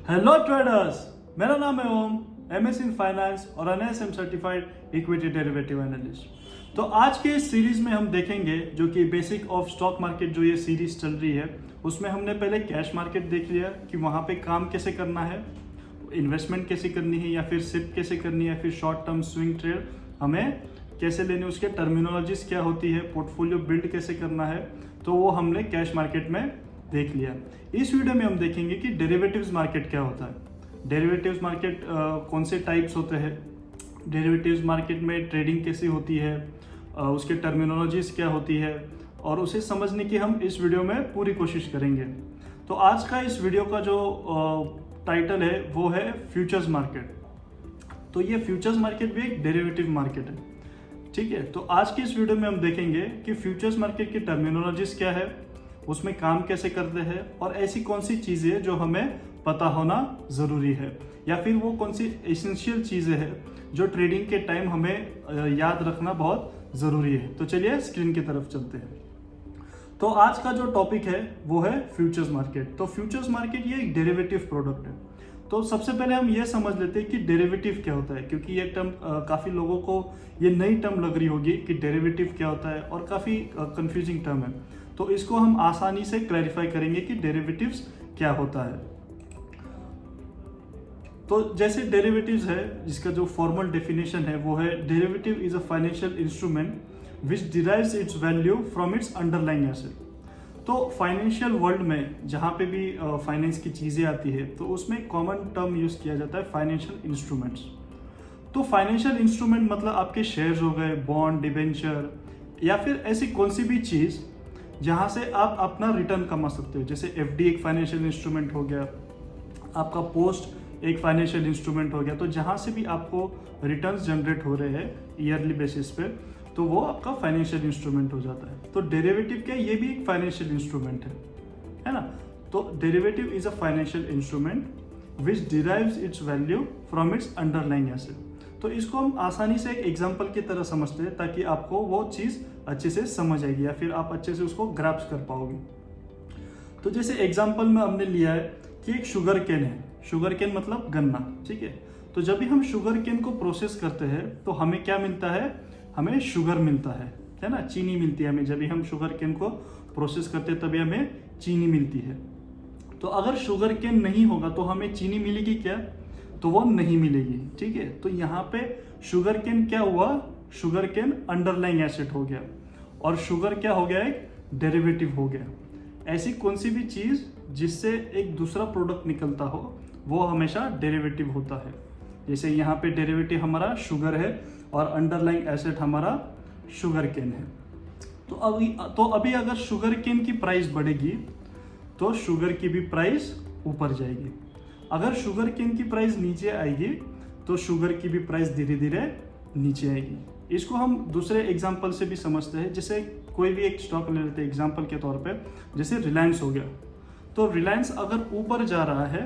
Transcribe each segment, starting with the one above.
Hello traders, मेरा नाम है ओम, एमएस इन फाइनेंस और NSM certified equity derivative analyst. तो आज के इस सीरीज में हम देखेंगे जो कि बेसिक ऑफ स्टॉक मार्केट जो ये सीरीज चल रही है उसमें हमने पहले कैश मार्केट देख लिया कि वहाँ पे काम कैसे करना है, इन्वेस्टमेंट कैसे करनी है या फिर सिप कैसे करनी है, फिर शॉर्ट टर्म स्विंग ट्रेड हमें कैसे लेने, उसके टर्मिनोलॉजीज क्या होती है, पोर्टफोलियो बिल्ड कैसे करना है, तो वो हमने कैश मार्केट में देख लिया। इस वीडियो में हम देखेंगे कि डेरिवेटिव्स मार्केट क्या होता है, डेरिवेटिव्स मार्केट कौन से टाइप्स होते हैं, डेरिवेटिव्स मार्केट में ट्रेडिंग कैसी होती है, उसके टर्मिनोलॉजीज क्या होती है, और उसे समझने की हम इस वीडियो में पूरी कोशिश करेंगे। तो आज का इस वीडियो का जो टाइटल है वो है फ्यूचर्स मार्केट। तो ये फ्यूचर्स मार्केट भी एक डेरिवेटिव मार्केट है, ठीक है। तो आज की इस वीडियो में हम देखेंगे कि फ्यूचर्स मार्केट की टर्मिनोलॉजीज क्या है, उसमें काम कैसे करते हैं, और ऐसी कौन सी चीज़ें जो हमें पता होना ज़रूरी है, या फिर वो कौन सी एसेंशियल चीज़ें हैं जो ट्रेडिंग के टाइम हमें याद रखना बहुत ज़रूरी है। तो चलिए स्क्रीन की तरफ चलते हैं। तो आज का जो टॉपिक है वो है फ्यूचर्स मार्केट। तो फ्यूचर्स मार्केट ये एक डेरिवेटिव प्रोडक्ट है। तो सबसे पहले हम ये समझ लेते हैं कि डेरिवेटिव क्या होता है, क्योंकि ये टर्म काफ़ी लोगों को ये नई टर्म लग रही होगी कि डेरिवेटिव क्या होता है, और काफ़ी कंफ्यूजिंग टर्म है। तो इसको हम आसानी से क्लैरिफाई करेंगे कि डेरिवेटिव्स क्या होता है। तो जैसे डेरिवेटिव्स है, जिसका जो फॉर्मल डेफिनेशन है वो है derivative is a financial instrument which derives it's value from its underlying asset. तो फाइनेंशियल वर्ल्ड में जहाँ पे भी फाइनेंस की चीज़ें आती है तो उसमें कॉमन टर्म यूज़ किया जाता है फाइनेंशियल इंस्ट्रूमेंट्स। तो फाइनेंशियल इंस्ट्रूमेंट मतलब आपके शेयर्स हो गए, बॉन्ड, डिबेंचर, या फिर ऐसी कौन सी भी चीज़ जहाँ से आप अपना रिटर्न कमा सकते हो। जैसे एफडी एक फाइनेंशियल इंस्ट्रूमेंट हो गया, आपका पोस्ट एक फाइनेंशियल इंस्ट्रूमेंट हो गया। तो जहाँ से भी आपको रिटर्न्स जनरेट हो रहे हैं ईयरली बेसिस पे, तो वो आपका फाइनेंशियल इंस्ट्रूमेंट हो जाता है। तो डेरिवेटिव क्या, ये भी एक फाइनेंशियल इंस्ट्रूमेंट है ना। तो derivative is a financial instrument which derives it's value from its underlying asset. तो इसको हम आसानी से एक एग्जाम्पल की तरह समझते हैं ताकि आपको वो चीज़ अच्छे से समझ आएगी या फिर आप अच्छे से उसको ग्रैप्स कर पाओगे। तो जैसे एग्जाम्पल में हमने लिया है कि एक शुगर केन है, शुगर केन मतलब गन्ना, ठीक है। तो जब भी हम शुगर केन को प्रोसेस करते हैं तो हमें क्या मिलता है, हमें शुगर मिलता है ना, चीनी मिलती है हमें। जब भी हम शुगर केन को प्रोसेस करते हैं तभी हमें चीनी मिलती है। तो अगर शुगर केन नहीं होगा तो हमें चीनी मिलेगी क्या, तो वो नहीं मिलेगी, ठीक है। तो यहाँ पे शुगर केन क्या हुआ, शुगर केन अंडरलाइंग एसेट हो गया, और शुगर क्या हो गया, एक डेरिवेटिव हो गया। ऐसी कौन सी भी चीज़ जिससे एक दूसरा प्रोडक्ट निकलता हो वो हमेशा डेरिवेटिव होता है। जैसे यहाँ पे डेरिवेटिव हमारा शुगर है और अंडरलाइंग एसेट हमारा शुगर केन है। तो अभी अगर शुगर केन की प्राइस बढ़ेगी तो शुगर की भी प्राइस ऊपर जाएगी। अगर शुगर केन की प्राइस नीचे आएगी तो शुगर की भी प्राइस धीरे धीरे नीचे आएगी। इसको हम दूसरे एग्जांपल से भी समझते हैं। जैसे कोई भी एक स्टॉक ले लेते हैं एग्जांपल के तौर पे, जैसे रिलायंस हो गया। तो रिलायंस अगर ऊपर जा रहा है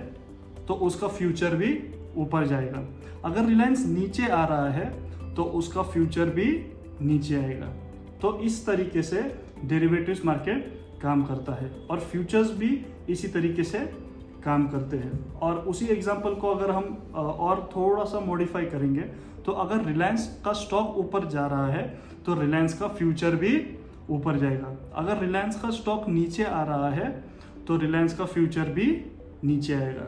तो उसका फ्यूचर भी ऊपर जाएगा। अगर रिलायंस नीचे आ रहा है तो उसका फ्यूचर भी नीचे आएगा। तो इस तरीके से डेरिवेटिव्स मार्केट काम करता है, और फ्यूचर्स भी इसी तरीके से काम करते हैं। और उसी एग्जांपल को अगर हम और थोड़ा सा मॉडिफाई करेंगे तो अगर रिलायंस का स्टॉक ऊपर जा रहा है तो रिलायंस का फ्यूचर भी ऊपर जाएगा। अगर रिलायंस का स्टॉक नीचे आ रहा है तो रिलायंस का फ्यूचर भी नीचे आएगा।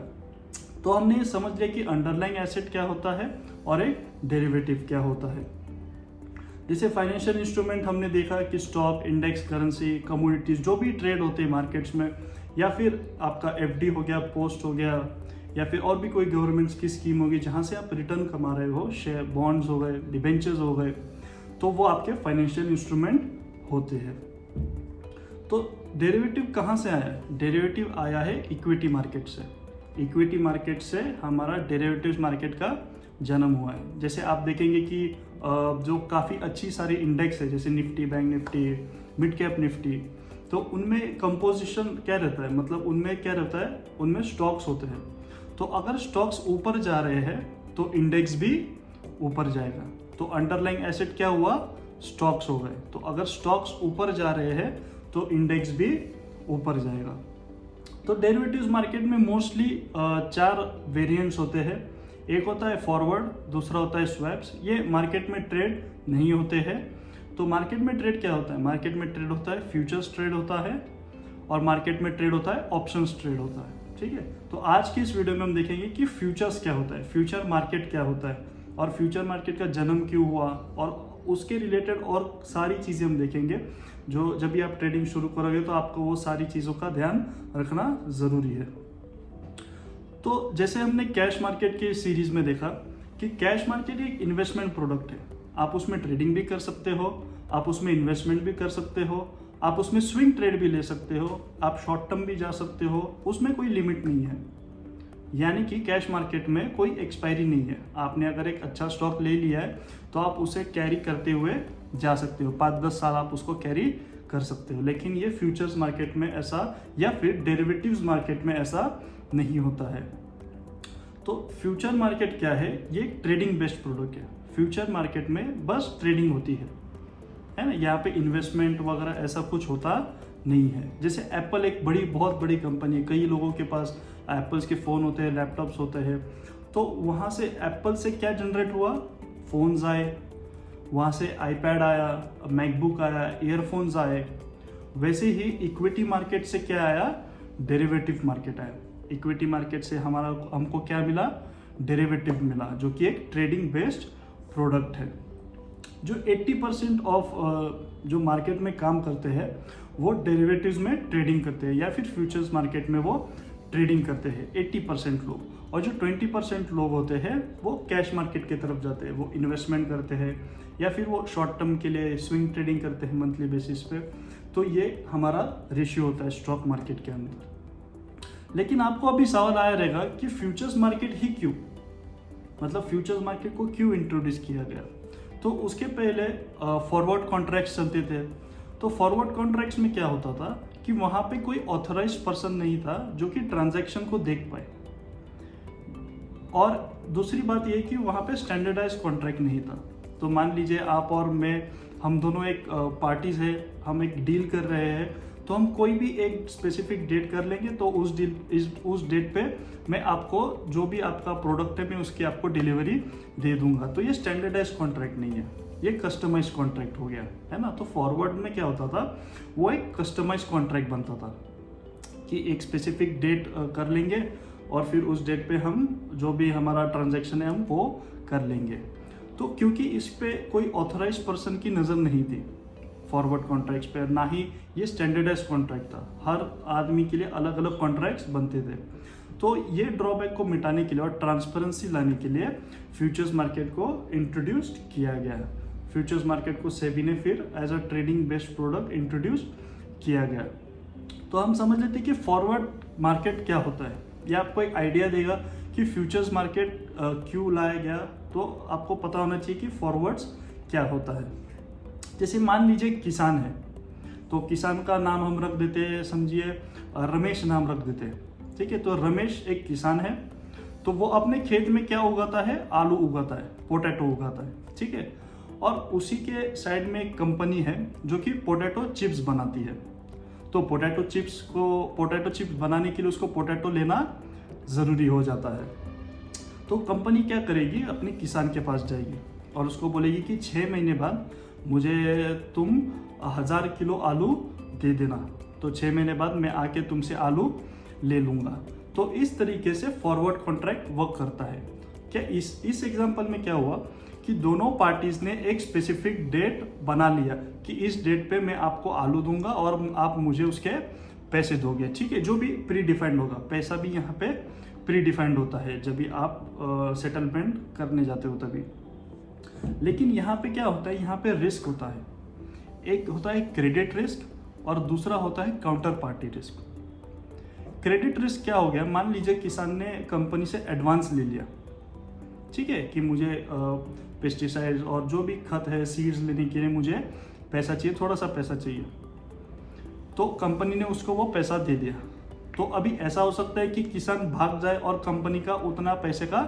तो हमने ये समझ लिया कि अंडरलाइंग एसेट क्या होता है और एक डेरिवेटिव क्या होता है। जैसे फाइनेंशियल इंस्ट्रूमेंट हमने देखा कि स्टॉक, इंडेक्स, करेंसी, कमोडिटीज जो भी ट्रेड होते हैं मार्केट्स में, या फिर आपका एफडी हो गया, पोस्ट हो गया, या फिर और भी कोई गवर्नमेंट्स की स्कीम होगी जहाँ से आप रिटर्न कमा रहे हो, शेयर, बॉन्ड्स हो गए, डिबेंचर्स हो गए, तो वो आपके फाइनेंशियल इंस्ट्रूमेंट होते हैं। तो डेरिवेटिव कहाँ से आया है, डेरिवेटिव आया है इक्विटी मार्केट से। इक्विटी मार्केट से हमारा डेरिवेटिव्स मार्केट का जन्म हुआ है। जैसे आप देखेंगे कि जो काफ़ी अच्छी सारी इंडेक्स है, जैसे Nifty, bank Nifty, mid cap Nifty, तो उनमें कंपोजिशन क्या रहता है, मतलब उनमें क्या रहता है, उनमें स्टॉक्स होते हैं। तो अगर स्टॉक्स ऊपर जा रहे हैं तो इंडेक्स भी ऊपर जाएगा। तो अंडरलाइंग एसेट क्या हुआ, स्टॉक्स हो गए। तो अगर स्टॉक्स ऊपर जा रहे हैं तो इंडेक्स भी ऊपर जाएगा। तो डेरिवेटिव्स मार्केट में मोस्टली 4 वेरिएंट्स होते हैं। एक होता है फॉरवर्ड, दूसरा होता है स्वैप्स। ये मार्केट में ट्रेड नहीं होते हैं। तो मार्केट में ट्रेड क्या होता है? मार्केट में ट्रेड होता है फ्यूचर्स ट्रेड होता है, और मार्केट में ट्रेड होता है ऑप्शंस ट्रेड होता है। ठीक है, तो आज की इस वीडियो में हम देखेंगे कि फ्यूचर्स क्या होता है, फ्यूचर मार्केट क्या होता है, और फ्यूचर मार्केट का जन्म क्यों हुआ, और उसके रिलेटेड और सारी चीज़ें हम देखेंगे। जो जब भी आप ट्रेडिंग शुरू करोगे तो आपको वो सारी चीज़ों का ध्यान रखना ज़रूरी है। तो जैसे हमने कैश मार्केट के सीरीज में देखा कि कैश मार्केट एक इन्वेस्टमेंट प्रोडक्ट है। आप उसमें ट्रेडिंग भी कर सकते हो, आप उसमें इन्वेस्टमेंट भी कर सकते हो, आप उसमें स्विंग ट्रेड भी ले सकते हो, आप शॉर्ट टर्म भी जा सकते हो, उसमें कोई लिमिट नहीं है। यानी कि कैश मार्केट में कोई एक्सपायरी नहीं है। आपने अगर एक अच्छा स्टॉक ले लिया है तो आप उसे कैरी करते हुए जा सकते हो, 5-10 साल आप उसको कैरी कर सकते हो। लेकिन ये फ्यूचर्स मार्केट में ऐसा, या फिर डेरिवेटिव्स मार्केट में ऐसा नहीं होता है। तो फ्यूचर मार्केट क्या है? ये एक ट्रेडिंग बेस्ड प्रोडक्ट है। फ्यूचर मार्केट में बस ट्रेडिंग होती है ना। यहाँ पे इन्वेस्टमेंट वगैरह ऐसा कुछ होता नहीं है। जैसे एप्पल एक बहुत बड़ी कंपनी है, कई लोगों के पास एप्पल्स के फ़ोन होते हैं, लैपटॉप्स होते हैं। तो वहाँ से एप्पल से क्या जनरेट हुआ? फ़ोन्स आए, वहाँ से आईपैड आया, मैकबुक आया, ईयरफोन्स आए। वैसे ही इक्विटी मार्केट से क्या आया? डेरिवेटिव मार्केट आया। इक्विटी मार्केट से हमको क्या मिला? डेरिवेटिव मिला, जो कि एक ट्रेडिंग बेस्ड प्रोडक्ट है। जो 80% ऑफ जो मार्केट में काम करते हैं वो डेरिवेटिव्स में ट्रेडिंग करते हैं, या फिर फ्यूचर्स मार्केट में वो ट्रेडिंग करते हैं 80% लोग। और जो 20% लोग होते हैं वो कैश मार्केट की तरफ जाते हैं, वो इन्वेस्टमेंट करते हैं, या फिर वो शॉर्ट टर्म के लिए स्विंग ट्रेडिंग करते हैं मंथली बेसिस पे। तो ये हमारा रेशियो होता है स्टॉक मार्केट के अंदर। लेकिन आपको अभी सवाल आया रहेगा कि फ्यूचर्स मार्केट ही क्यों, मतलब फ्यूचर्स मार्केट को क्यों इंट्रोड्यूस किया गया? तो उसके पहले फॉरवर्ड कॉन्ट्रैक्ट्स चलते थे। तो फॉरवर्ड कॉन्ट्रैक्ट्स में क्या होता था कि वहाँ पे कोई ऑथराइज्ड पर्सन नहीं था जो कि ट्रांजैक्शन को देख पाए। और दूसरी बात ये कि वहाँ पे स्टैंडर्डाइज्ड कॉन्ट्रैक्ट नहीं था। तो मान लीजिए आप और मैं, हम दोनों एक पार्टीज है, हम एक डील कर रहे हैं, तो हम कोई भी एक स्पेसिफिक डेट कर लेंगे। तो उस डेट पे मैं आपको जो भी आपका प्रोडक्ट है मैं उसकी आपको डिलीवरी दे दूंगा। तो ये स्टैंडर्डाइज्ड कॉन्ट्रैक्ट नहीं है, ये कस्टमाइज कॉन्ट्रैक्ट हो गया, है ना। तो फॉरवर्ड में क्या होता था? वो एक कस्टमाइज कॉन्ट्रैक्ट बनता था कि एक स्पेसिफिक डेट कर लेंगे और फिर उस डेट पे हम जो भी हमारा ट्रांजैक्शन है हम वो कर लेंगे। तो क्योंकि इस पे कोई ऑथराइज्ड पर्सन की नज़र नहीं थी फॉरवर्ड कॉन्ट्रैक्ट्स पे, ना ही ये स्टैंडर्डाइज्ड कॉन्ट्रैक्ट था, हर आदमी के लिए अलग अलग कॉन्ट्रैक्ट्स बनते थे। तो ये ड्रॉबैक को मिटाने के लिए और ट्रांसपेरेंसी लाने के लिए फ्यूचर्स मार्केट को इंट्रोड्यूस किया गया है। फ्यूचर्स मार्केट को सेबी ने फिर as a trading based product introduce किया गया। तो हम समझ लेते हैं कि फॉरवर्ड मार्केट क्या होता है। ये आपको एक आइडिया देगा कि फ्यूचर्स मार्केट क्यों लाया गया। तो आपको पता होना चाहिए कि फॉरवर्ड्स क्या होता है। जैसे मान लीजिए किसान है, तो किसान का नाम हम रख देते हैं, समझिए रमेश नाम रख देते हैं। ठीक है, तो रमेश एक किसान है, तो वो अपने खेत में क्या उगाता है? आलू उगाता है, पोटैटो उगाता है। ठीक है, और उसी के साइड में एक कंपनी है जो कि पोटैटो चिप्स बनाती है। तो पोटैटो चिप्स बनाने के लिए उसको पोटैटो लेना ज़रूरी हो जाता है। तो कंपनी क्या करेगी? अपने किसान के पास जाएगी और उसको बोलेगी कि 6 महीने बाद मुझे तुम 1000 किलो आलू दे देना। तो 6 महीने बाद मैं आके तुमसे आलू ले लूँगा। तो इस तरीके से फॉरवर्ड कॉन्ट्रैक्ट वर्क करता है। क्या इस एग्जांपल में क्या हुआ कि दोनों पार्टीज ने एक स्पेसिफिक डेट बना लिया कि इस डेट पे मैं आपको आलू दूंगा और आप मुझे उसके पैसे दोगे। ठीक है, जो भी प्री डिफाइंड होगा, पैसा भी यहाँ पे प्री डिफाइंड होता है जब भी आप सेटलमेंट करने जाते हो तभी। लेकिन यहाँ पे क्या होता है? यहाँ पे रिस्क होता है। एक होता है क्रेडिट रिस्क और दूसरा होता है counter party risk. Credit risk क्या हो गया? मान लीजिए किसान ने कंपनी से एडवांस ले लिया, ठीक है, कि मुझे पेस्टिसाइड्स और जो भी खत है, सीड्स लेने के लिए मुझे पैसा चाहिए, थोड़ा सा पैसा चाहिए। तो कंपनी ने उसको वो पैसा दे दिया। तो अभी ऐसा हो सकता है कि किसान भाग जाए और कंपनी का उतना पैसे का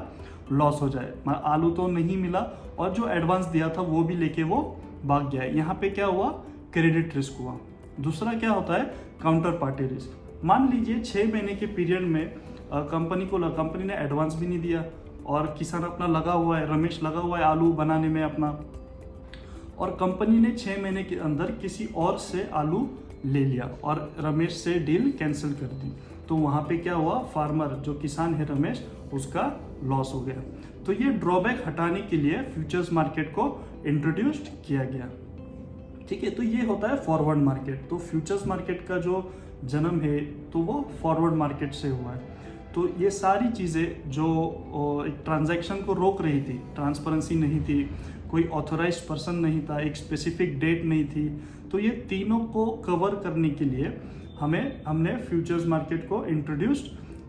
लॉस हो जाए। आलू तो नहीं मिला और जो एडवांस दिया था वो भी लेके वो भाग गया। यहाँ पे क्या हुआ? क्रेडिट रिस्क हुआ। दूसरा क्या होता है? Counter party risk. मान लीजिए 6 महीने के पीरियड में कंपनी ने एडवांस भी नहीं दिया और किसान अपना लगा हुआ है, रमेश लगा हुआ है आलू बनाने में अपना, और कंपनी ने 6 महीने के अंदर किसी और से आलू ले लिया और रमेश से डील कैंसिल कर दी। तो वहाँ पे क्या हुआ, फार्मर जो किसान है रमेश, उसका लॉस हो गया। तो ये ड्रॉबैक हटाने के लिए फ्यूचर्स मार्केट को इंट्रोड्यूस्ड किया गया। ठीक है, तो ये होता है फॉरवर्ड मार्केट। तो फ्यूचर्स मार्केट का जो जन्म है तो वो फॉरवर्ड मार्केट से हुआ है। तो ये सारी चीज़ें जो एक ट्रांजैक्शन को रोक रही थी, ट्रांसपेरेंसी नहीं थी, कोई ऑथोराइज्ड पर्सन नहीं था, एक स्पेसिफिक डेट नहीं थी, तो ये तीनों को कवर करने के लिए हमने फ्यूचर्स मार्केट को इंट्रोड्यूस्ड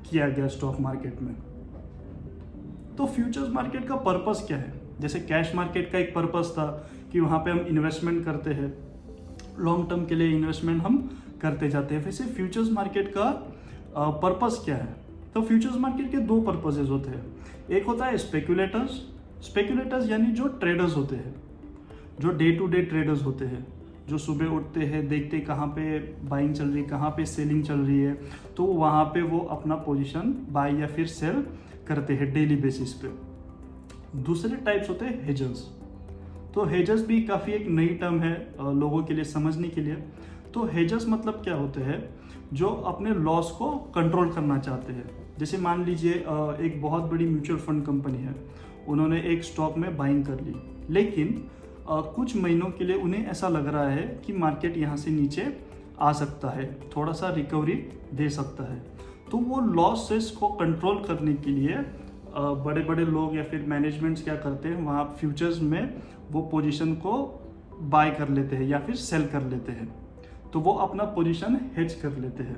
किया गया स्टॉक मार्केट में। तो फ्यूचर्स मार्केट का पर्पस क्या है? जैसे कैश मार्केट का एक पर्पस था कि वहाँ पे हम इन्वेस्टमेंट करते हैं, लॉन्ग टर्म के लिए इन्वेस्टमेंट हम करते जाते हैं। वैसे फ्यूचर्स मार्केट का पर्पस क्या है? तो फ्यूचर्स मार्केट के दो पर्पसेस होते हैं। एक होता है स्पेकुलेटर्स यानी जो ट्रेडर्स होते हैं, जो डे टू डे ट्रेडर्स होते हैं, जो सुबह उठते हैं, देखते कहाँ पे बाइंग चल रही है, कहाँ पे सेलिंग चल रही है, तो वहाँ पे वो अपना पोजीशन बाय या फिर सेल करते हैं डेली बेसिस पे। दूसरे टाइप्स होते हैं हेजर्स। तो हेजर्स भी काफ़ी एक नई टर्म है लोगों के लिए समझने के लिए। तो हेजर्स मतलब क्या होते हैं, जो अपने लॉस को कंट्रोल करना चाहते हैं। जैसे मान लीजिए एक बहुत बड़ी म्यूचुअल फंड कंपनी है, उन्होंने एक स्टॉक में बाइंग कर ली, लेकिन कुछ महीनों के लिए उन्हें ऐसा लग रहा है कि मार्केट यहाँ से नीचे आ सकता है, थोड़ा सा रिकवरी दे सकता है। तो वो लॉसेस को कंट्रोल करने के लिए बड़े बड़े लोग या फिर मैनेजमेंट्स क्या करते हैं, वहाँ फ्यूचर्स में वो पोजीशन को बाय कर लेते हैं या फिर सेल कर लेते हैं। तो वो अपना पोजीशन हेज कर लेते हैं।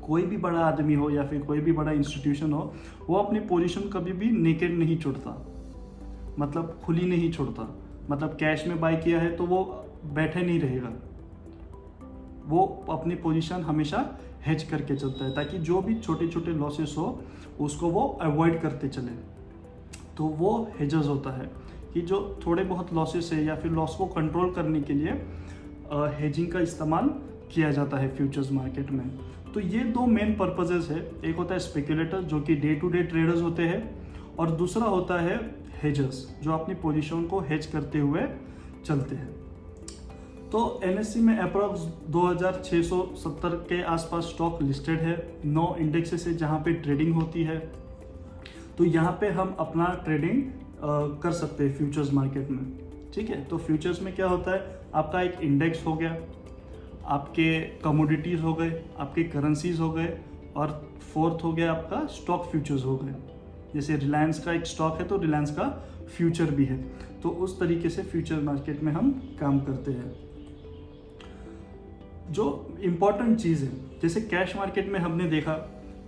कोई भी बड़ा आदमी हो या फिर कोई भी बड़ा इंस्टीट्यूशन हो, वो अपनी पोजीशन कभी भी नेकेड नहीं छोड़ता, मतलब खुली नहीं छोड़ता। मतलब कैश में बाय किया है तो वो बैठे नहीं रहेगा, वो अपनी पोजीशन हमेशा हेज करके चलता है, ताकि जो भी छोटे छोटे लॉसेस हो उसको वो अवॉइड करते चले। तो वो हेजर्स होता है कि जो थोड़े बहुत लॉसेस है या फिर लॉस को कंट्रोल करने के लिए हेजिंग का इस्तेमाल किया जाता है फ्यूचर्स मार्केट में। तो ये दो मेन पर्पजेस है। एक होता है स्पेकुलेटर जो कि डे टू डे ट्रेडर्स होते हैं, और दूसरा होता है हेजर्स जो अपनी पोजीशन को हेज करते हुए चलते हैं। तो एनएससी में अप्रॉक्स 2670 के आसपास स्टॉक लिस्टेड है, 9 इंडेक्सेस है जहाँ पे ट्रेडिंग होती है। तो यहाँ पे हम अपना ट्रेडिंग कर सकते हैं फ्यूचर्स मार्केट में। ठीक है, तो फ्यूचर्स में क्या होता है, आपका एक इंडेक्स हो गया, आपके कमोडिटीज़ हो गए, आपके करेंसीज हो गए, और फोर्थ हो गया आपका स्टॉक फ्यूचर्स हो गए। जैसे रिलायंस का एक स्टॉक है तो रिलायंस का फ्यूचर भी है। तो उस तरीके से फ्यूचर मार्केट में हम काम करते हैं। जो इम्पोर्टेंट चीज़ है, जैसे कैश मार्केट में हमने देखा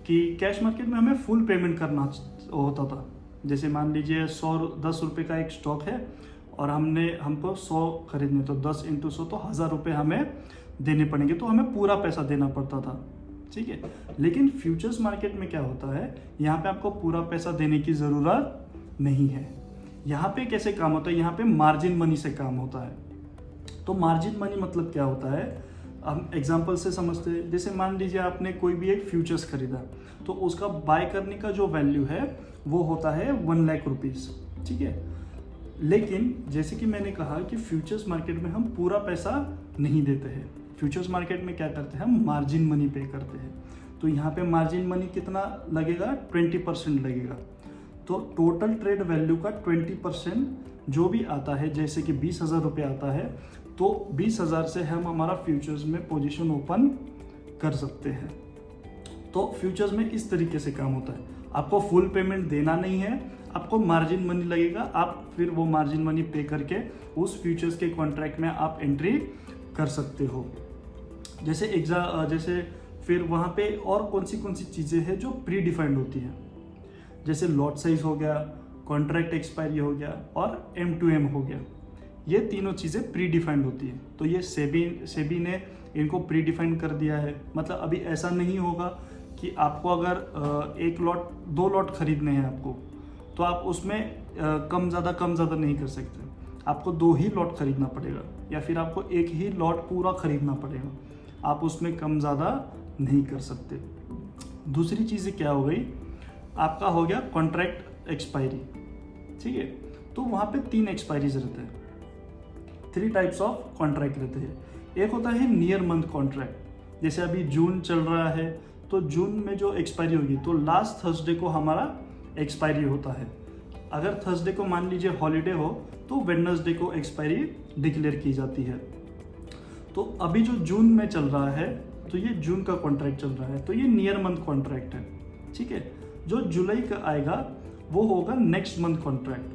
कि कैश मार्केट में हमें फुल पेमेंट करना होता था। जैसे मान लीजिए 10 रुपये का एक स्टॉक है और हमको 100 खरीदने, तो 10 × 100 तो 1000 रुपये हमें देने पड़ेंगे, तो हमें पूरा पैसा देना पड़ता था। ठीक है, लेकिन फ्यूचर्स मार्केट में क्या होता है, यहाँ पे आपको पूरा पैसा देने की ज़रूरत नहीं है। यहाँ पे कैसे काम होता है, यहाँ पे मार्जिन मनी से काम होता है। तो मार्जिन मनी मतलब क्या होता है, हम एग्जांपल से समझते हैं। जैसे मान लीजिए आपने कोई भी एक फ्यूचर्स खरीदा, तो उसका बाय करने का जो वैल्यू है वो होता है 1 लाख रुपीज़। ठीक है, लेकिन जैसे कि मैंने कहा कि फ्यूचर्स मार्केट में हम पूरा पैसा नहीं देते हैं। फ्यूचर्स मार्केट में क्या करते हैं, हम मार्जिन मनी पे करते हैं। तो यहाँ पे मार्जिन मनी कितना लगेगा, 20% लगेगा। तो टोटल ट्रेड वैल्यू का 20% जो भी आता है, जैसे कि 20,000 रुपये आता है, तो 20,000 से हम हमारा फ्यूचर्स में पोजीशन ओपन कर सकते हैं। तो फ्यूचर्स में इस तरीके से काम होता है। आपको फुल पेमेंट देना नहीं है, आपको मार्जिन मनी लगेगा, आप फिर वो मार्जिन मनी पे करके उस फ्यूचर्स के कॉन्ट्रैक्ट में आप एंट्री कर सकते हो। जैसे फिर वहाँ पे और कौन सी चीज़ें हैं जो प्री डिफाइंड होती हैं, जैसे लॉट साइज हो गया, कॉन्ट्रैक्ट एक्सपायरी हो गया और M2M हो गया। ये तीनों चीज़ें प्री डिफाइंड होती हैं। तो ये सेबी ने इनको प्री डिफाइंड कर दिया है। मतलब अभी ऐसा नहीं होगा कि आपको अगर 2 लॉट खरीदने हैं आपको, तो आप उसमें कम ज़्यादा नहीं कर सकते। आपको 2 ही लॉट खरीदना पड़ेगा, या फिर आपको 1 ही लॉट पूरा खरीदना पड़ेगा। आप उसमें कम ज़्यादा नहीं कर सकते। दूसरी चीज़ क्या हो गई, आपका हो गया कॉन्ट्रैक्ट एक्सपायरी, ठीक है। तो वहाँ पे 3 एक्सपायरीज रहते हैं, 3 टाइप्स ऑफ कॉन्ट्रैक्ट रहते हैं। एक होता है नियर मंथ कॉन्ट्रैक्ट, जैसे अभी जून चल रहा है तो जून में जो एक्सपायरी होगी तो लास्ट थर्सडे को हमारा एक्सपायरी होता है। अगर थर्सडे को मान लीजिए हॉलीडे हो तो वेडनेसडे को एक्सपायरी डिक्लेयर की जाती है। तो अभी जो जून में चल रहा है तो ये जून का कॉन्ट्रैक्ट चल रहा है, तो ये नियर मंथ कॉन्ट्रैक्ट है, ठीक है। जो जुलाई का आएगा वो होगा नेक्स्ट मंथ कॉन्ट्रैक्ट,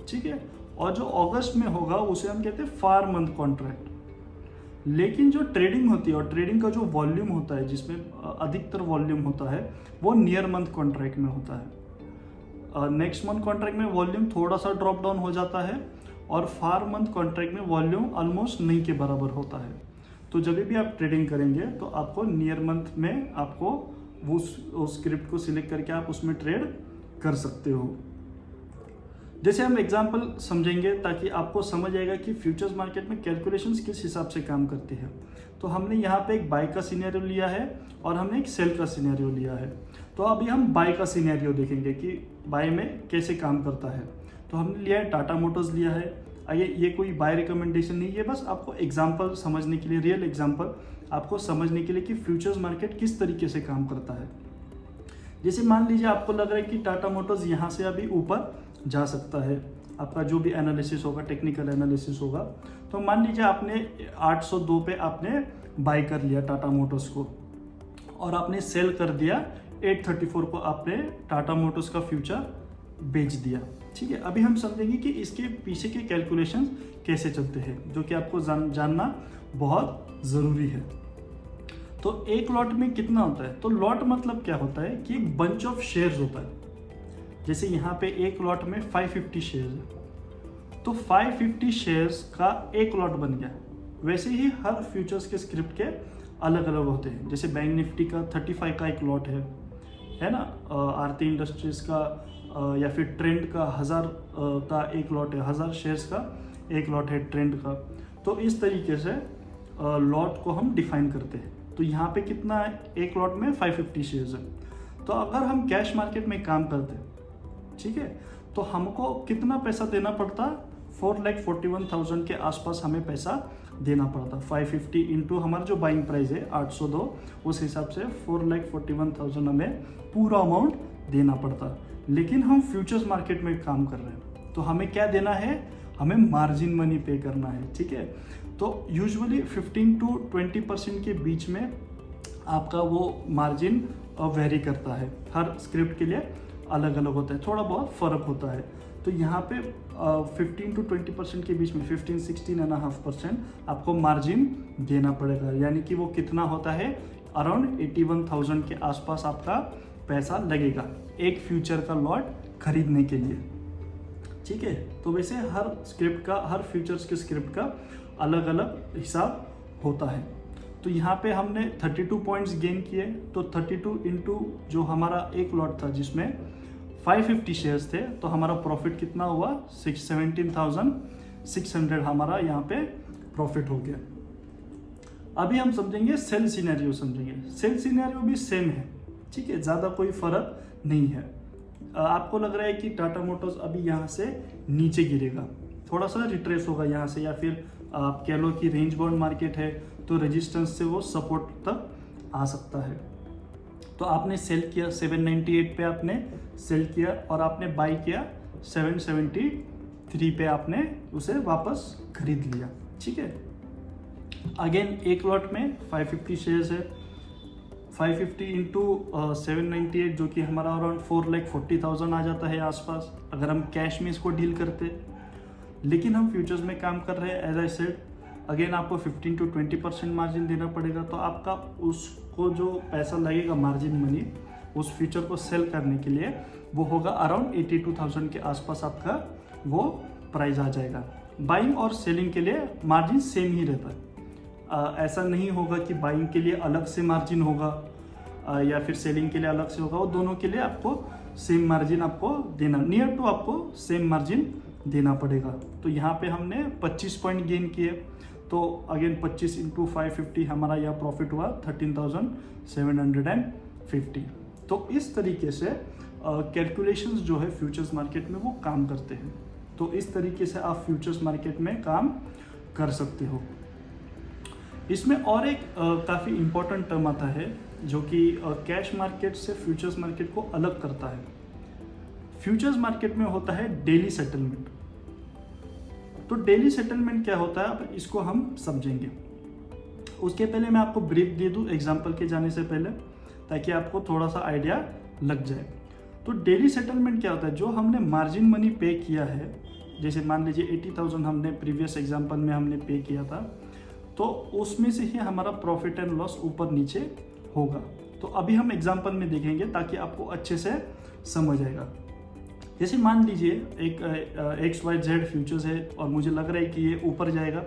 ठीक है। और जो अगस्त में होगा उसे हम कहते हैं फार मंथ कॉन्ट्रैक्ट। लेकिन जो ट्रेडिंग होती है और ट्रेडिंग का जो वॉल्यूम होता है, जिसमें अधिकतर वॉल्यूम होता है, वो नियर मंथ कॉन्ट्रैक्ट में होता है। नेक्स्ट मंथ कॉन्ट्रैक्ट में वॉल्यूम थोड़ा सा ड्रॉप डाउन हो जाता है और फार मंथ कॉन्ट्रैक्ट में वॉल्यूम ऑलमोस्ट नहीं के बराबर होता है। तो जब भी आप ट्रेडिंग करेंगे तो आपको नियर मंथ में आपको वो स्क्रिप्ट को सिलेक्ट करके आप उसमें ट्रेड कर सकते हो। जैसे हम एग्जांपल समझेंगे ताकि आपको समझ आएगा कि फ्यूचर्स मार्केट में कैलकुलेशंस किस हिसाब से काम करती है। तो हमने यहाँ पे एक बाय का सिनेरियो लिया है और हमने एक सेल का सिनेरियो लिया है। तो अभी हम बाय का सिनेरियो देखेंगे कि बाय में कैसे काम करता है। तो हमने लिया है टाटा मोटर्स लिया है। ये कोई बाय रिकमेंडेशन नहीं, ये बस आपको एग्जाम्पल समझने के लिए, रियल एग्जाम्पल आपको समझने के लिए कि फ्यूचर्स मार्केट किस तरीके से काम करता है। जैसे मान लीजिए आपको लग रहा है कि टाटा मोटर्स यहाँ से अभी ऊपर जा सकता है, आपका जो भी एनालिसिस होगा, टेक्निकल एनालिसिस होगा, तो मान लीजिए आपने 802 पे आपने बाय कर लिया टाटा मोटर्स को और आपने सेल कर दिया 834 को, आपने टाटा मोटर्स का फ्यूचर बेच दिया, ठीक है। अभी हम समझेंगे कि इसके पीछे के कैलकुलेशन कैसे चलते हैं, जो कि आपको जानना बहुत ज़रूरी है। तो एक लॉट में कितना होता है, तो लॉट मतलब क्या होता है कि एक बंच ऑफ शेयर्स होता है। जैसे यहाँ पे एक लॉट में 550 शेयर्स है, तो 550 शेयर्स का एक लॉट बन गया। वैसे ही हर फ्यूचर्स के स्क्रिप्ट के अलग अलग होते हैं। जैसे बैंक निफ्टी का 35 का एक लॉट है ना, आरती इंडस्ट्रीज का या फिर ट्रेंड का 1000 का एक लॉट है, 1000 शेयर्स का एक लॉट है ट्रेंड का। तो इस तरीके से लॉट को हम डिफाइन करते हैं। तो यहाँ पे कितना है, एक लॉट में 550 शेयर्स है। तो अगर हम कैश मार्केट में काम करते हैं, ठीक है, तो हमको कितना पैसा देना पड़ता, 4,41,000 के आसपास हमें पैसा देना पड़ता। 550 इंटू हमारा जो बाइंग प्राइस है 802, उस हिसाब से 4,41,000 हमें पूरा अमाउंट देना पड़ता। लेकिन हम फ्यूचर्स मार्केट में काम कर रहे हैं तो हमें क्या देना है, हमें मार्जिन मनी पे करना है, ठीक है। तो यूजुअली 15 to 20% के बीच में आपका वो मार्जिन वेरी करता है। हर स्क्रिप्ट के लिए अलग अलग होता है, थोड़ा बहुत फ़र्क होता है। तो यहाँ पे 15 to 20% के बीच में 15-16.5% आपको मार्जिन देना पड़ेगा। यानी कि वो कितना होता है, अराउंड 81,000 के आसपास आपका पैसा लगेगा एक फ्यूचर का लॉट खरीदने के लिए, ठीक है। तो वैसे हर स्क्रिप्ट का, हर फ्यूचर्स के स्क्रिप्ट का अलग अलग हिसाब होता है। तो यहाँ पे हमने 32 पॉइंट्स गेन किए। तो 32 इंटू जो हमारा एक लॉट था जिसमें 550 शेयर्स थे, तो हमारा प्रॉफिट कितना हुआ, 17,600 हमारा यहाँ पे प्रॉफिट हो गया। अभी हम समझेंगे सेल सिनेरियो, समझेंगे सेल सिनेरियो भी सेम है, ठीक है, ज़्यादा कोई फर्क नहीं है। आपको लग रहा है कि टाटा मोटर्स अभी यहाँ से नीचे गिरेगा, थोड़ा सा रिट्रेस होगा यहाँ से, या फिर आप कह लो कि रेंज बाउंड मार्केट है तो रेजिस्टेंस से वो सपोर्ट तक आ सकता है। तो आपने सेल किया 798 पे, आपने सेल किया और आपने बाई किया 773 पे, आपने उसे वापस खरीद लिया, ठीक है। अगेन एक लॉट में 550 शेयर्स है, 550 इंटू 798 जो कि हमारा अराउंड 4,40,000 आ जाता है आसपास, अगर हम कैश में इसको डील करते। लेकिन हम फ्यूचर्स में काम कर रहे हैं, एज आई सेड, अगेन आपको 15 to 20% मार्जिन देना पड़ेगा। तो आपका उसको जो पैसा लगेगा मार्जिन मनी उस फ्यूचर को सेल करने के लिए, वो होगा अराउंड 82,000 के आसपास आपका वो प्राइस आ जाएगा। बाइंग और सेलिंग के लिए मार्जिन सेम ही रहता है। ऐसा नहीं होगा कि बाइंग के लिए अलग से मार्जिन होगा या फिर सेलिंग के लिए अलग से होगा, वो दोनों के लिए आपको सेम मार्जिन आपको देना, नियर टू आपको सेम मार्जिन देना पड़ेगा। तो यहाँ पे हमने 25 पॉइंट गेन किए। तो अगेन 25 इंटू 550 हमारा यह प्रॉफिट हुआ 13,750। तो इस तरीके से कैलकुलेशंस जो है फ्यूचर्स मार्केट में वो काम करते हैं। तो इस तरीके से आप फ्यूचर्स मार्केट में काम कर सकते हो। इसमें और एक काफ़ी इम्पोर्टेंट टर्म आता है जो कि कैश मार्केट से फ्यूचर्स मार्केट को अलग करता है। फ्यूचर्स मार्केट में होता है डेली सेटलमेंट। तो डेली सेटलमेंट क्या होता है, अब इसको हम समझेंगे। उसके पहले मैं आपको ब्रीफ दे दूं एग्जांपल के जाने से पहले, ताकि आपको थोड़ा सा आइडिया लग जाए। तो डेली सेटलमेंट क्या होता है, जो हमने मार्जिन मनी पे किया है, जैसे मान लीजिए 80,000 हमने प्रीवियस एग्जांपल में हमने पे किया था, तो उसमें से ही हमारा प्रॉफिट एंड लॉस ऊपर नीचे होगा। तो अभी हम एग्जांपल में देखेंगे ताकि आपको अच्छे से समझ आएगा। जैसे मान लीजिए एक XYZ फ्यूचर्स है और मुझे लग रहा है कि ये ऊपर जाएगा,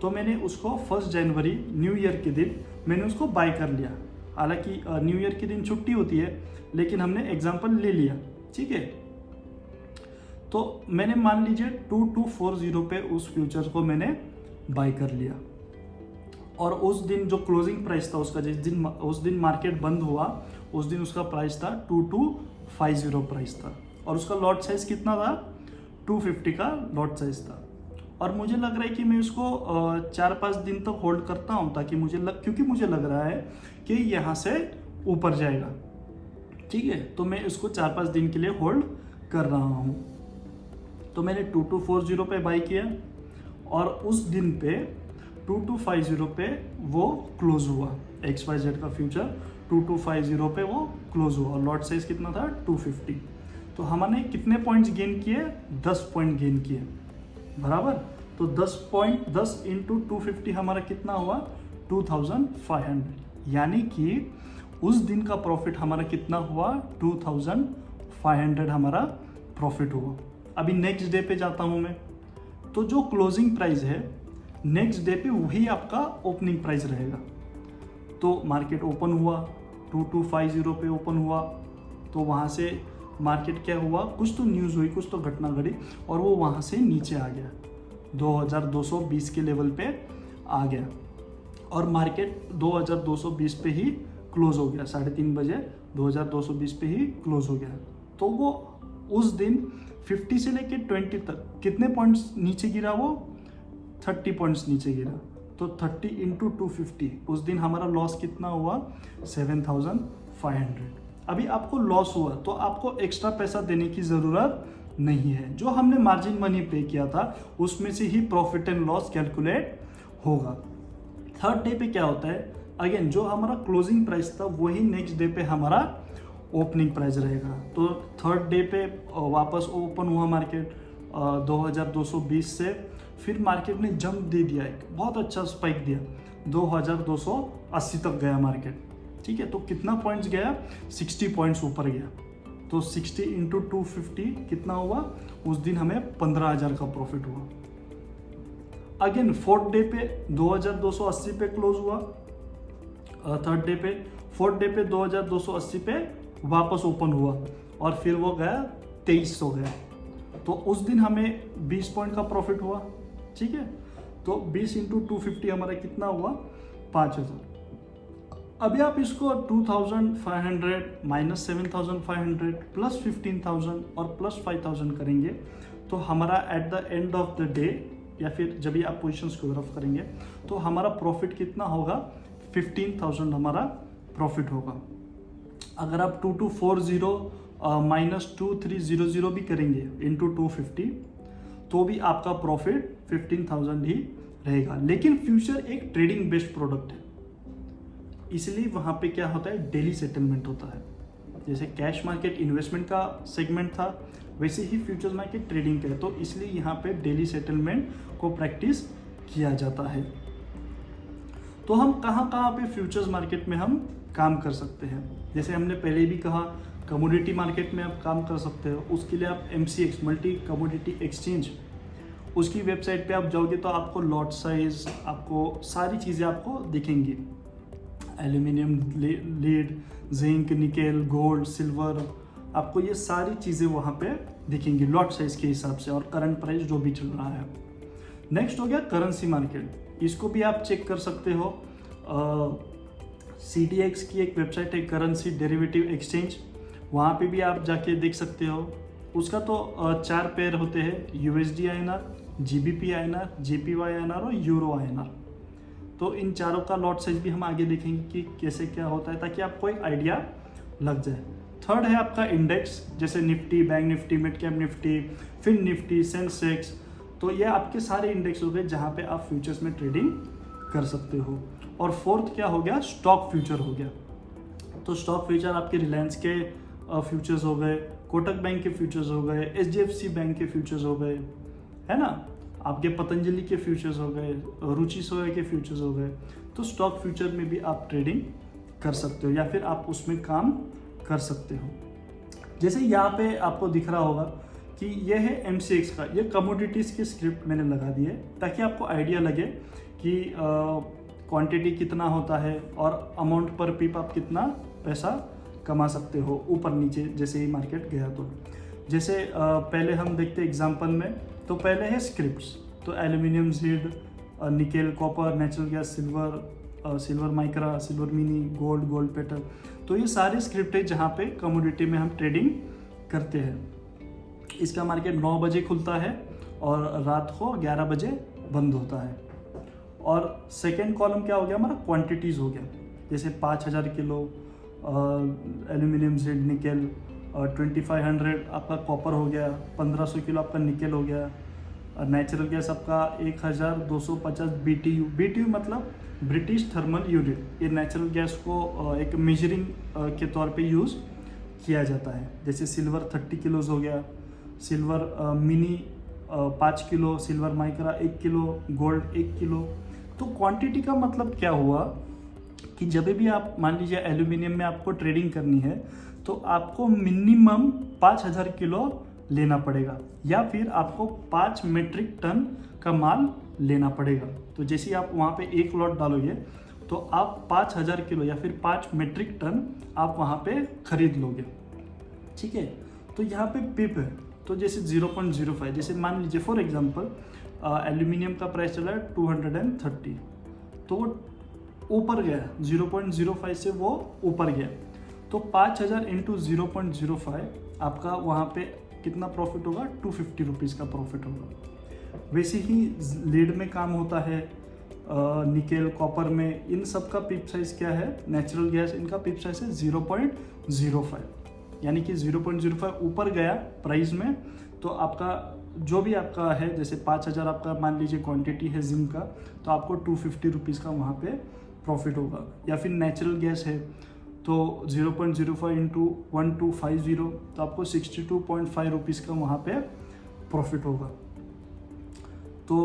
तो मैंने उसको 1 जनवरी न्यू ईयर के दिन मैंने उसको बाय कर लिया। हालांकि न्यू ईयर के दिन छुट्टी होती है, लेकिन हमने एग्जांपल ले लिया, ठीक है। तो मैंने मान लीजिए 2240 पे उस फ्यूचर को मैंने बाय कर लिया, और उस दिन जो क्लोजिंग प्राइस था उसका, उस दिन मार्केट बंद हुआ, उस दिन उसका प्राइस था 2250 प्राइस था, और उसका लॉट साइज कितना था, 250 का लॉट साइज था। और मुझे लग रहा है कि मैं उसको 4-5 दिन तक होल्ड करता हूँ, ताकि क्योंकि मुझे लग रहा है कि यहाँ से ऊपर जाएगा, ठीक है। तो मैं इसको 4-5 दिन के लिए होल्ड कर रहा हूँ। तो मैंने 2240 पे बाई किया, और उस दिन पे 2250 पे वो क्लोज हुआ। XYZ का फ्यूचर 2250 पे वो क्लोज हुआ, और लॉट साइज कितना था, 250। तो हमने कितने पॉइंट्स गेन किए, 10 पॉइंट गेन किए, बराबर। तो 10 इंटू 250 हमारा कितना हुआ, 2500। यानी कि उस दिन का प्रॉफिट हमारा कितना हुआ, 2500 हमारा प्रॉफिट हुआ। अभी नेक्स्ट डे पे जाता हूँ मैं, तो जो क्लोजिंग प्राइस है नेक्स्ट डे पे वही आपका ओपनिंग प्राइस रहेगा। तो मार्केट ओपन हुआ 2250 पे ओपन हुआ, तो वहाँ से मार्केट क्या हुआ, कुछ तो न्यूज़ हुई, कुछ तो घटना घटी, और वो वहाँ से नीचे आ गया, 2220 के लेवल पे आ गया, और मार्केट 2220 पे ही क्लोज हो गया। 3:30 बजे 2220 पे ही क्लोज हो गया। तो वो उस दिन 50 से लेके 20 तक कितने पॉइंट्स नीचे गिरा, वो 30 पॉइंट्स नीचे गिरा। तो 30 इंटू 250 उस दिन हमारा लॉस कितना हुआ, 7500। अभी आपको लॉस हुआ तो आपको एक्स्ट्रा पैसा देने की ज़रूरत नहीं है, जो हमने मार्जिन मनी पे किया था उसमें से ही प्रॉफिट एंड लॉस कैलकुलेट होगा। थर्ड डे पे क्या होता है, अगेन जो हमारा क्लोजिंग प्राइस था वही नेक्स्ट डे पे हमारा ओपनिंग प्राइस रहेगा। तो थर्ड डे पे वापस ओपन हुआ मार्केट 2220 से, फिर मार्केट ने जंप दे दिया, एक बहुत अच्छा स्पाइक दिया, 2280 तक गया मार्केट, ठीक है। तो कितना पॉइंट्स गया, 60 पॉइंट्स ऊपर गया। तो 60 इंटू 250 कितना हुआ, उस दिन हमें 15,000 का प्रॉफिट हुआ। अगेन फोर्थ डे पे 2280 पे क्लोज हुआ, थर्ड डे पे, फोर्थ डे पे 2280 पे वापस ओपन हुआ, और फिर वो गया 2300 गया। तो उस दिन हमें 20 पॉइंट का प्रॉफिट हुआ, ठीक है। तो 20 इंटू 250 हमारा कितना हुआ, 5000। अभी आप इसको 2500 माइनस 7500 प्लस 15,000 और प्लस 5,000 करेंगे, तो हमारा at the end of the day, या फिर जब भी आप पोजिशंस को रफ करेंगे, तो हमारा प्रॉफिट कितना होगा, 15,000 हमारा प्रॉफिट होगा। अगर आप 2240 माइनस 2300 भी करेंगे इंटू 250, तो भी आपका प्रॉफिट 15,000 ही रहेगा। लेकिन फ्यूचर एक ट्रेडिंग बेस्ड प्रोडक्ट है, इसलिए वहाँ पे क्या होता है, डेली सेटलमेंट होता है। जैसे कैश मार्केट इन्वेस्टमेंट का सेगमेंट था, वैसे ही फ्यूचर्स मार्केट ट्रेडिंग का है। तो इसलिए यहाँ पे डेली सेटलमेंट को प्रैक्टिस किया जाता है। तो हम कहाँ पे फ्यूचर्स मार्केट में हम काम कर सकते हैं, जैसे हमने पहले भी कहा, कमोडिटी मार्केट में आप काम कर सकते हो। उसके लिए आप MCX मल्टी कमोडिटी एक्सचेंज, उसकी वेबसाइट पे आप जाओगे तो आपको लॉट साइज, आपको सारी चीज़ें आपको दिखेंगी, aluminium, lead, zinc, nickel, gold, silver, आपको ये सारी चीज़ें वहाँ पे दिखेंगी लॉट साइज के हिसाब से, और करंट प्राइस जो भी चल रहा है। नेक्स्ट हो गया करेंसी मार्केट। इसको भी आप चेक कर सकते हो। CDX की एक वेबसाइट है, करेंसी डेरिवेटिव एक्सचेंज, वहाँ पे भी आप जाके देख सकते हो। उसका तो 4 पेयर होते हैं, USD INR, GBP INR, JPY INR और यूरो INR। तो इन चारों का लॉट साइज भी हम आगे देखेंगे कि कैसे क्या होता है, ताकि आपको एक आइडिया लग जाए। थर्ड है आपका इंडेक्स, जैसे Nifty, bank Nifty, mid cap Nifty, fin Nifty, Sensex. तो ये आपके सारे इंडेक्स हो गए जहाँ पे आप फ्यूचर्स में ट्रेडिंग कर सकते हो। और फोर्थ क्या हो गया, स्टॉक फ्यूचर हो गया। तो स्टॉक फ्यूचर आपके रिलायंस के फ्यूचर्स हो गए, कोटक बैंक के फ्यूचर्स हो गए, HDFC बैंक के फ्यूचर्स हो गए, है ना, आपके पतंजलि के फ्यूचर्स हो गए, रुचि सोया के फ्यूचर्स हो गए। तो स्टॉक फ्यूचर में भी आप ट्रेडिंग कर सकते हो या फिर आप उसमें काम कर सकते हो। जैसे यहाँ पे आपको दिख रहा होगा कि ये है MCX का, ये कमोडिटीज़ की स्क्रिप्ट मैंने लगा दी है ताकि आपको आइडिया लगे कि क्वांटिटी कितना होता है और अमाउंट पर पिप आप कितना पैसा कमा सकते हो ऊपर नीचे जैसे ही मार्केट गया। तो जैसे पहले हम देखते एग्जांपल में, तो पहले है स्क्रिप्ट्स, तो aluminium, zinc, nickel, copper, natural gas, silver Micra, silver mini, gold petal. तो ये सारे स्क्रिप्ट है जहाँ पे कमोडिटी में हम ट्रेडिंग करते हैं। इसका मार्केट 9 बजे खुलता है और रात को 11 बजे बंद होता है। और सेकेंड कॉलम क्या हो गया हमारा, क्वांटिटीज़ हो गया, जैसे 5000 किलो एल्यूमिनियम, ज़िंक, निकेल, 2500 आपका कॉपर हो गया, 1500 किलो आपका निकेल हो गया, नेचुरल गैस आपका 1250 BTU मतलब ब्रिटिश थर्मल यूनिट। ये नेचुरल गैस को एक मेजरिंग के तौर पे यूज़ किया जाता है। जैसे सिल्वर 30 किलोज हो गया, silver mini 5 kilo, silver Micra 1 kilo, gold 1 kilo. तो क्वांटिटी का मतलब क्या हुआ कि जब भी आप मान लीजिए एल्यूमिनियम में आपको ट्रेडिंग करनी है तो आपको मिनिमम 5000 किलो लेना पड़ेगा या फिर आपको 5 मीट्रिक टन का माल लेना पड़ेगा। तो जैसे आप वहाँ पे एक लॉट डालोगे तो आप 5000 किलो या फिर 5 मीट्रिक टन आप वहाँ पे खरीद लोगे, ठीक है। तो यहाँ पे पिप है, तो जैसे 0.05, जैसे मान लीजिए फॉर एग्जांपल एल्यूमिनियम का प्राइस चला है 230, तो वो ऊपर गया 0.05 से वो ऊपर गया, तो 5000 इंटू 0.05 आपका वहाँ पे कितना प्रॉफिट होगा, 250 रुपीज़ का प्रॉफिट होगा। वैसे ही लीड में काम होता है, निकेल, कॉपर में, इन सब का पिप साइज क्या है, नेचुरल गैस, इनका पिप साइज है 0.05, यानी कि 0.05 ऊपर गया प्राइस में तो आपका जो भी आपका है, जैसे 5000 आपका मान लीजिए क्वांटिटी है जिंक का, तो आपको 250 रुपीज़ का वहाँ पे प्रॉफिट होगा। या फिर नेचुरल गैस है तो 0.05 इंटू 1250, तो आपको 62.5 रुपीज़ का वहाँ पे प्रॉफिट होगा। तो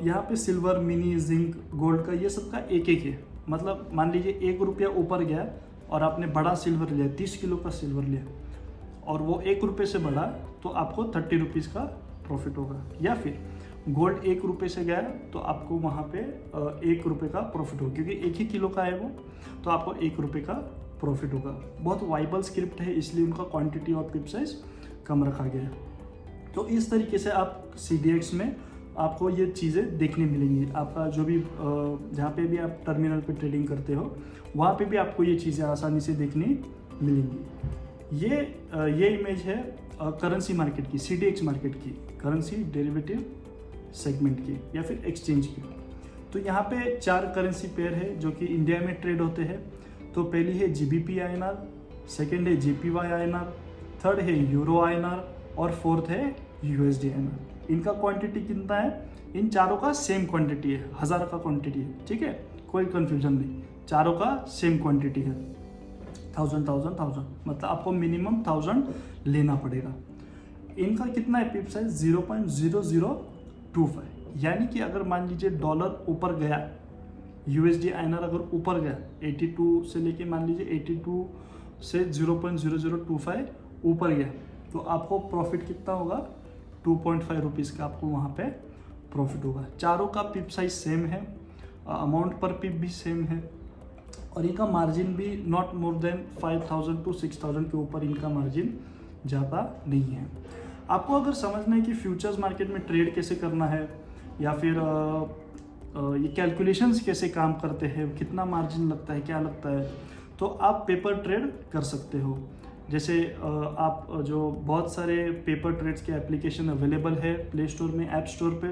यहाँ पे सिल्वर, मिनी, जिंक, गोल्ड का ये सब का एक है, मतलब मान लीजिए 1 रुपया ऊपर गया और आपने बड़ा सिल्वर लिया, 30 किलो का सिल्वर लिया और वो 1 रुपये से बढ़ा तो आपको 30 रुपीज़ का प्रॉफिट होगा। या फिर गोल्ड 1 रुपये से गया तो आपको वहाँ पे 1 रुपये का प्रॉफिट होगा, क्योंकि 1 ही किलो का है वो, तो आपको 1 रुपये का प्रॉफिट होगा। बहुत वाइबल स्क्रिप्ट है, इसलिए उनका क्वांटिटी और पिप साइज कम रखा गया है। तो इस तरीके से आप CDX में आपको ये चीज़ें देखने मिलेंगी। आपका जो भी जहाँ पे भी आप टर्मिनल पे ट्रेडिंग करते हो वहाँ पे भी आपको ये चीज़ें आसानी से देखने मिलेंगी। ये इमेज है करेंसी मार्केट की, CDX मार्केट की, करेंसी डेरिवेटिव सेगमेंट की या फिर एक्सचेंज की। तो यहाँ पे 4 करेंसी पेयर है जो कि इंडिया में ट्रेड होते हैं। तो पहली है GBP INR, सेकेंड है JPY INR, थर्ड है यूरो INR और फोर्थ है USD INR। इनका क्वांटिटी कितना है, इन चारों का सेम क्वांटिटी है, 1000 का क्वांटिटी है, ठीक है, कोई कंफ्यूजन नहीं, चारों का सेम क्वांटिटी है, 1000 मतलब आपको मिनिमम 1000 लेना पड़ेगा। इनका कितना है पिप साइज, 0.0025, यानी कि अगर मान लीजिए डॉलर ऊपर गया, USD INR अगर ऊपर गया 82 से लेके मान लीजिए 82 से 0.0025 ऊपर गया तो आपको प्रॉफिट कितना होगा, 2.5 रुपीज़ का आपको वहाँ पे प्रॉफिट होगा। चारों का पिप साइज सेम है, अमाउंट पर पिप भी सेम है और इनका मार्जिन भी नॉट मोर देन 5000 to 6000 के ऊपर इनका मार्जिन ज़्यादा नहीं है। आपको अगर समझना है कि फ्यूचर्स मार्केट में ट्रेड कैसे करना है या फिर ये कैलकुलेशंस कैसे काम करते हैं, कितना मार्जिन लगता है, क्या लगता है, तो आप पेपर ट्रेड कर सकते हो। जैसे आप जो बहुत सारे पेपर ट्रेड्स के एप्लीकेशन अवेलेबल है प्ले स्टोर में, ऐप स्टोर पे,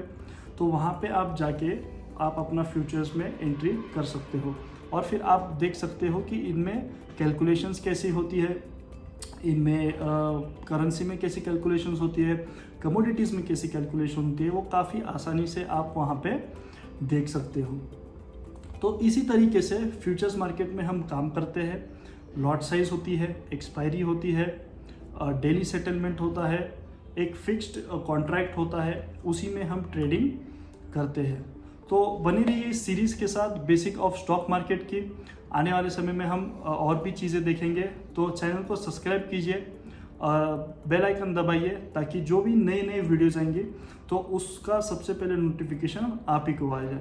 तो वहाँ पे आप जाके आप अपना फ्यूचर्स में एंट्री कर सकते हो और फिर आप देख सकते हो कि इनमें कैलकुलेशंस कैसी होती है, इनमें करेंसी में कैसी कैलकुलेशंस होती है, कमोडिटीज़ में कैसी कैलकुलेशन होती है, वो काफ़ी आसानी से आप वहाँ पे देख सकते हो। तो इसी तरीके से फ्यूचर्स मार्केट में हम काम करते हैं। लॉट साइज होती है, एक्सपायरी होती है, डेली सेटलमेंट होता है, एक फिक्स्ड कॉन्ट्रैक्ट होता है, उसी में हम ट्रेडिंग करते हैं। तो बनी रहिए इस सीरीज़ के साथ बेसिक ऑफ स्टॉक मार्केट की। आने वाले समय में हम और भी चीज़ें देखेंगे, तो चैनल को सब्सक्राइब कीजिए, बेल आइकन दबाइए ताकि जो भी नए नए वीडियोज़ आएंगे तो उसका सबसे पहले नोटिफिकेशन आप ही को आ जाए।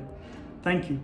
Thank you.